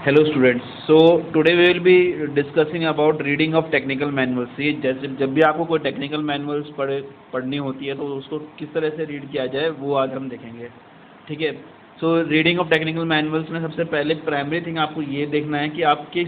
Hello students. So today we will be discussing about reading of technical manuals. ये जैसे जब भी आपको कोई टेक्निकल मैनुअल्स पढ़नी होती है तो उसको किस तरह से रीड किया जाए वो आज हम देखेंगे, ठीक है। So reading of technical manuals में सबसे पहले प्राइमरी थिंग आपको ये देखना है कि आप किस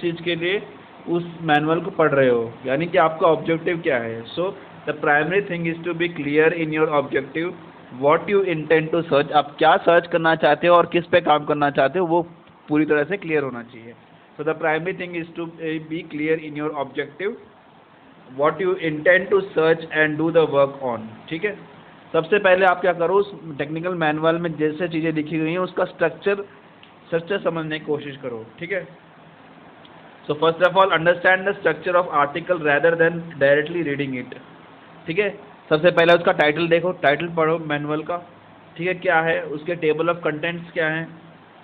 चीज़ के लिए उस मैनुअल को पढ़ रहे हो, यानी कि आपका ऑब्जेक्टिव क्या है। So the primary thing is to be clear in your objective, what you intend to search. आप क्या सर्च करना चाहते हो और किस पे काम करना चाहते हो वो पूरी तरह से क्लियर होना चाहिए। So the primary thing is to be clear in your objective, what you intend to search and do the work on, ठीक है। सबसे पहले आप क्या करो, उस टेक्निकल मैनुअल में जैसे चीज़ें लिखी गई हैं उसका स्ट्रक्चर समझने की कोशिश करो, ठीक है। So first of all understand the structure of article rather than directly reading it, ठीक है। सबसे पहले उसका टाइटल देखो, टाइटल पढ़ो मैनुअल का, ठीक है, क्या है, उसके टेबल ऑफ कंटेंट्स क्या हैं,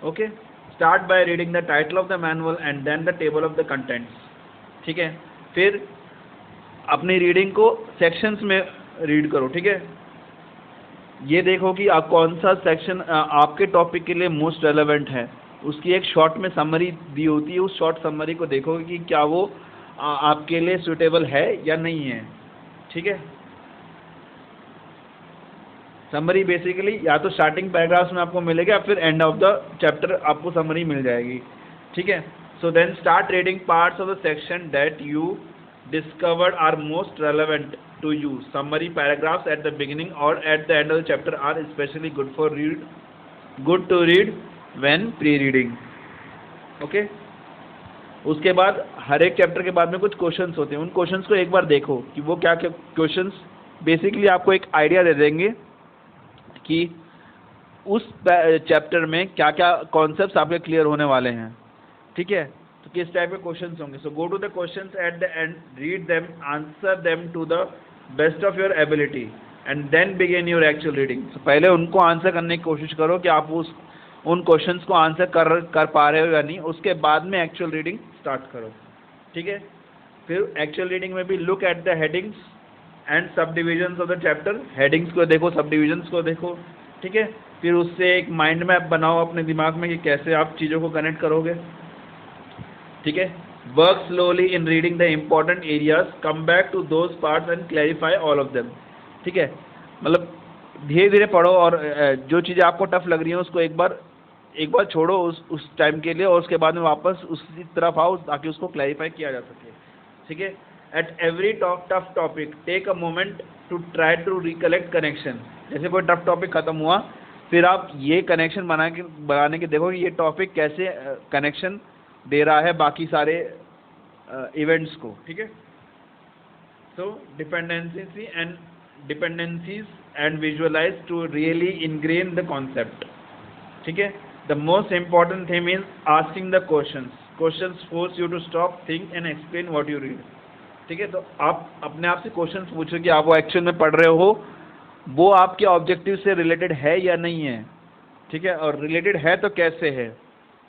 okay. Start by reading the title of the manual and then the table of the contents, ठीक है। फिर अपनी रीडिंग को सेक्शंस में रीड करो, ठीक है। ये देखो कि आप कौन सा सेक्शन आपके टॉपिक के लिए मोस्ट रेलेवेंट है, उसकी एक शॉर्ट में समरी दी होती है, उस शॉर्ट समरी को देखो कि क्या वो आपके लिए सूटेबल है या नहीं है, ठीक है। समरी बेसिकली या तो स्टार्टिंग पैराग्राफ्स में आपको मिलेगा, फिर एंड ऑफ द चैप्टर आपको समरी मिल जाएगी, ठीक है। So then start reading parts of the section that you discovered are most relevant to you. Summary paragraphs at the beginning और at the end of the chapter are specially good to read when pre reading, okay. उसके बाद हर एक chapter के बाद में कुछ questions होते हैं, उन क्वेश्चंस को एक बार देखो कि वो क्या क्या क्वेश्चंस बेसिकली आपको एक आइडिया दे देंगे कि उस चैप्टर में क्या क्या कॉन्सेप्ट्स आपके क्लियर होने वाले हैं, ठीक है। तो किस टाइप के क्वेश्चंस होंगे। So go to the questions at the end, read them, answer them to the best of your ability and then begin your actual reading. तो पहले उनको आंसर करने की कोशिश करो कि आप उन क्वेश्चंस को आंसर कर पा रहे हो या नहीं, उसके बाद में एक्चुअल रीडिंग स्टार्ट करो, ठीक है। फिर एक्चुअल रीडिंग में भी look at the headings and subdivisions of the chapter. Headings को देखो, सब डिविजन्स को देखो, ठीक है। फिर उससे एक माइंड मैप बनाओ अपने दिमाग में कि कैसे आप चीज़ों को कनेक्ट करोगे, ठीक है। Work slowly in reading the important areas, come back to those parts and clarify all of them, ठीक है। मतलब धीरे धीरे पढ़ो और जो चीज़ें आपको टफ लग रही हैं उसको एक बार छोड़ो उस टाइम के लिए, और उसके बाद में वापस उसी तरफ आओ ताकि उसको क्लैरिफाई किया जा सके, ठीक है। At every tough topic take a moment to try to recollect connection. जैसे कोई टफ टॉपिक खत्म हुआ, फिर आप ये कनेक्शन बनाने के देखो कि ये टॉपिक कैसे कनेक्शन दे रहा है बाकी सारे इवेंट्स को, ठीक है। So dependencies and visualize to really ingrain the concept, ठीक है। The most important thing is asking the questions force you to stop, think and explain what you read, ठीक है। तो आप अपने आप से क्वेश्चंस पूछो कि आप वो एक्चुअल में पढ़ रहे हो, वो आपके ऑब्जेक्टिव से रिलेटेड है या नहीं है, ठीक है, और रिलेटेड है तो कैसे है।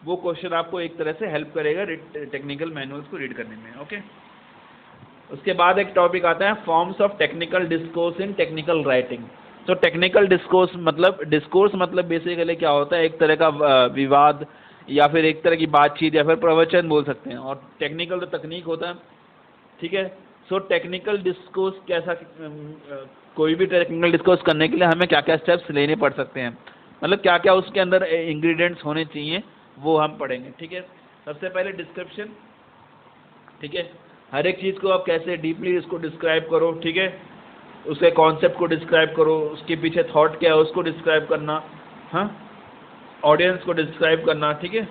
वो क्वेश्चन आपको एक तरह से हेल्प करेगा टेक्निकल मैनुअल्स को रीड करने में, ओके। उसके बाद एक टॉपिक आता है forms of technical discourse in technical writing. तो टेक्निकल डिस्कोर्स मतलब बेसिकली क्या होता है, एक तरह का विवाद या फिर एक तरह की बातचीत या फिर प्रवचन बोल सकते हैं, और टेक्निकल तो तकनीक होता है, ठीक है। सो टेक्निकल डिस्कोर्स कैसा, कोई भी टेक्निकल डिस्कोर्स करने के लिए हमें क्या क्या स्टेप्स लेने पड़ सकते हैं, मतलब क्या क्या उसके अंदर इंग्रेडिएंट्स होने चाहिए, वो हम पढ़ेंगे, ठीक है। सबसे पहले डिस्क्रिप्शन, ठीक है। हर एक चीज़ को आप कैसे डीपली इसको डिस्क्राइब करो, ठीक है। उसके कॉन्सेप्ट को डिस्क्राइब करो, उसके पीछे थॉट क्या है उसको डिस्क्राइब करना, हाँ, ऑडियंस को डिस्क्राइब करना, ठीक है।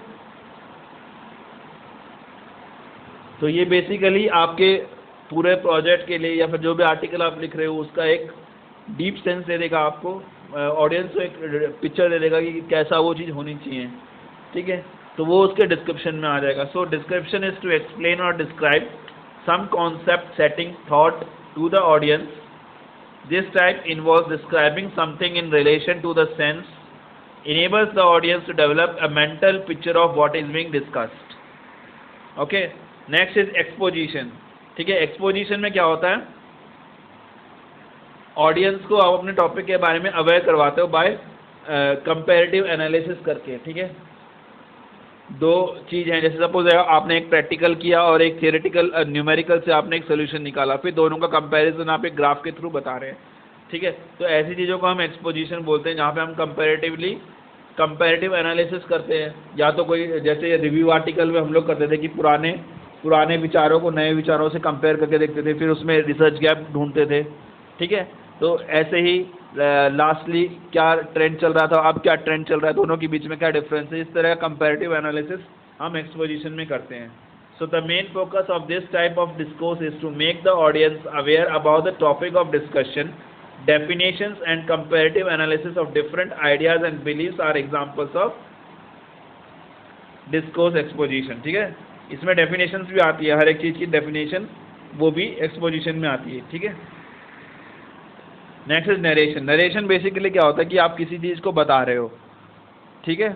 तो ये बेसिकली आपके पूरे प्रोजेक्ट के लिए या फिर जो भी आर्टिकल आप लिख रहे हो उसका एक डीप सेंस दे देगा आपको, ऑडियंस को एक पिक्चर दे देगा कि कैसा वो चीज़ होनी चाहिए, ठीक है। तो वो उसके डिस्क्रिप्शन में आ जाएगा। So description is to explain और describe some concept, setting, thought to the audience. This type involves describing something in relation to the sense, enables the audience to develop a mental picture of what is being discussed, okay. Next is exposition, ठीक है। Exposition में क्या होता है, audience को आप अपने topic के बारे में अवेयर करवाते हो बाय कंपैरेटिव एनालिसिस करके, ठीक है। दो चीज़ हैं, जैसे सपोज आपने एक प्रैक्टिकल किया और एक थियोरेटिकल न्यूमेरिकल से आपने एक सोल्यूशन निकाला, फिर दोनों का कंपैरिजन आप एक ग्राफ के थ्रू बता रहे हैं, ठीक है। तो ऐसी चीज़ों को हम एक्सपोजिशन बोलते हैं, जहाँ पे हम कंपैरेटिव एनालिसिस करते हैं। या तो कोई जैसे रिव्यू आर्टिकल में हम लोग करते थे कि पुराने विचारों को नए विचारों से कंपेयर करके देखते थे, फिर उसमें रिसर्च गैप ढूंढते थे, ठीक है। तो ऐसे ही लास्टली क्या ट्रेंड चल रहा था, अब क्या ट्रेंड चल रहा है, दोनों के बीच में क्या डिफरेंस है, इस तरह का कंपैरेटिव एनालिसिस हम एक्सपोजिशन में करते हैं। So the main focus of this type of discourse is to make the audience aware about the topic of discussion. Definitions and comparative analysis of different ideas and beliefs are examples of discourse exposition, ठीक है। इसमें definitions भी आती है, हर एक चीज़ की definition वो भी exposition में आती है, ठीक है। Next is narration. Narration basically क्या होता है कि आप किसी चीज़ को बता रहे हो, ठीक है।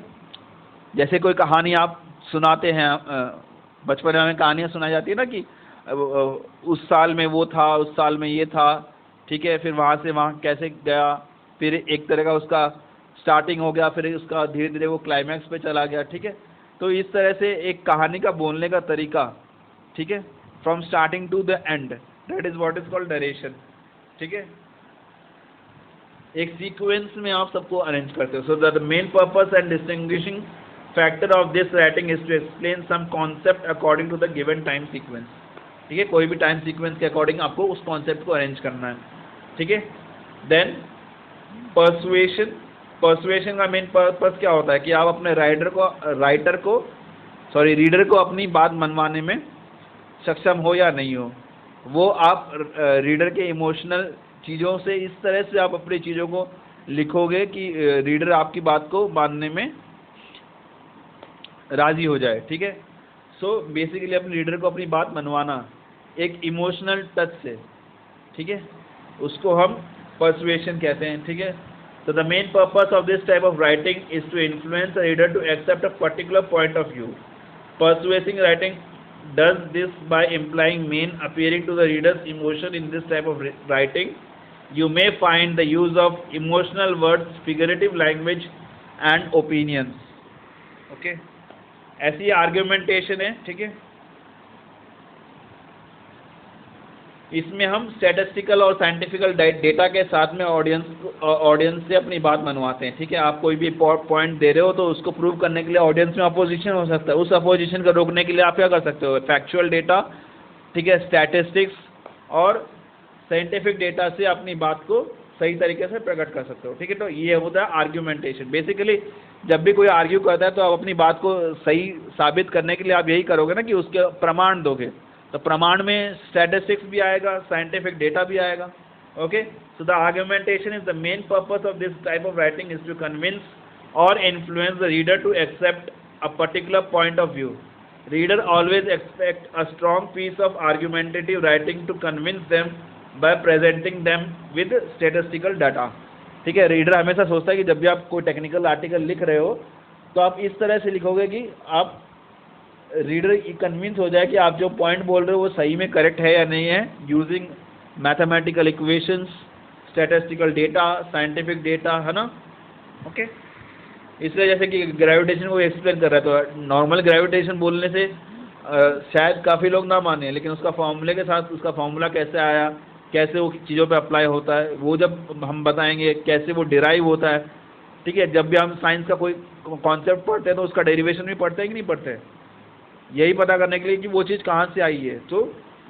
जैसे कोई कहानी आप सुनाते हैं, बचपन में कहानियाँ सुनाई जाती है ना कि उस साल में वो था, उस साल में ये था, ठीक है, फिर वहाँ से वहाँ कैसे गया, फिर एक तरह का उसका स्टार्टिंग हो गया, फिर उसका धीरे धीरे वो क्लाइमैक्स पे चला गया, ठीक है। तो इस तरह से एक कहानी का बोलने का तरीका, ठीक है, from starting to the end, that is what is called narration, ठीक है। एक सीक्वेंस में आप सबको अरेंज करते हो। So the main purpose and distinguishing factor of this writing is to explain some concept according to the given time sequence, ठीक है। कोई भी टाइम सीक्वेंस के अकॉर्डिंग आपको उस कॉन्सेप्ट को अरेंज करना है, ठीक है। देन पर्सुएशन का मेन पर्पस क्या होता है कि आप अपने रीडर को अपनी बात मनवाने में सक्षम हो या नहीं हो, वो आप रीडर के इमोशनल चीज़ों से इस तरह से आप अपनी चीज़ों को लिखोगे कि रीडर आपकी बात को मानने में राज़ी हो जाए, ठीक है। सो बेसिकली अपने रीडर को अपनी बात मनवाना एक इमोशनल टच से, ठीक है, उसको हम पर्सुएशन कहते हैं, ठीक है। तो the main purpose of this type of writing is to influence the reader to accept a particular point of view. Persuading writing does this by implying main appearing to the reader's emotion. In this type of writing you may find the use of emotional words, figurative language and opinions, okay। ऐसी argumentation है, ठीक है। इसमें हम statistical और scientifical data के साथ में ऑडियंस से अपनी बात मनवाते हैं, ठीक है। आप कोई भी पॉइंट दे रहे हो तो उसको प्रूव करने के लिए ऑडियंस में अपोजिशन हो सकता है, उस अपोजिशन को रोकने के लिए आप क्या कर सकते हो, फैक्चुअल डेटा, ठीक है, स्टैटिस्टिक्स और साइंटिफिक डेटा से अपनी बात को सही तरीके से प्रकट कर सकते हो, ठीक है। तो ये होता है आर्ग्यूमेंटेशन। बेसिकली जब भी कोई आर्ग्यू करता है तो आप अपनी बात को सही साबित करने के लिए आप यही करोगे ना कि उसके प्रमाण दोगे, तो प्रमाण में स्टैटिस्टिक्स भी आएगा, साइंटिफिक डेटा भी आएगा, okay. So the argumentation is the main purpose of this type of writing is to convince और influence the reader to accept a particular point of view. Reader always expect a strong piece of argumentative writing to convince them by presenting them with statistical data, ठीक है। Reader हमेशा सोचता है कि जब भी आप कोई टेक्निकल आर्टिकल लिख रहे हो तो आप इस तरह से लिखोगे कि आप रीडर कन्विंस हो जाए कि आप जो पॉइंट बोल रहे हो वो सही में करेक्ट है या नहीं है, using mathematical equations, statistical data, scientific data, है ना, ओके। इसलिए जैसे कि ग्रेविटेशन को एक्सप्लेन कर रहा है तो नॉर्मल ग्रेविटेशन बोलने से शायद काफ़ी लोग ना माने, लेकिन उसका फॉर्मूले के साथ उसका फॉर्मूला कैसे आया, कैसे वो चीज़ों पे अप्लाई होता है, वो जब हम बताएंगे कैसे वो डिराइव होता है, ठीक है। जब भी हम साइंस का कोई कॉन्सेप्ट पढ़ते हैं तो उसका डेरिवेशन भी पढ़ते हैं कि नहीं पढ़ते, यही पता करने के लिए कि वो चीज़ कहाँ से आई है। तो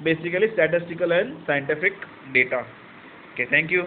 basically statistical and scientific data, okay. Thank you.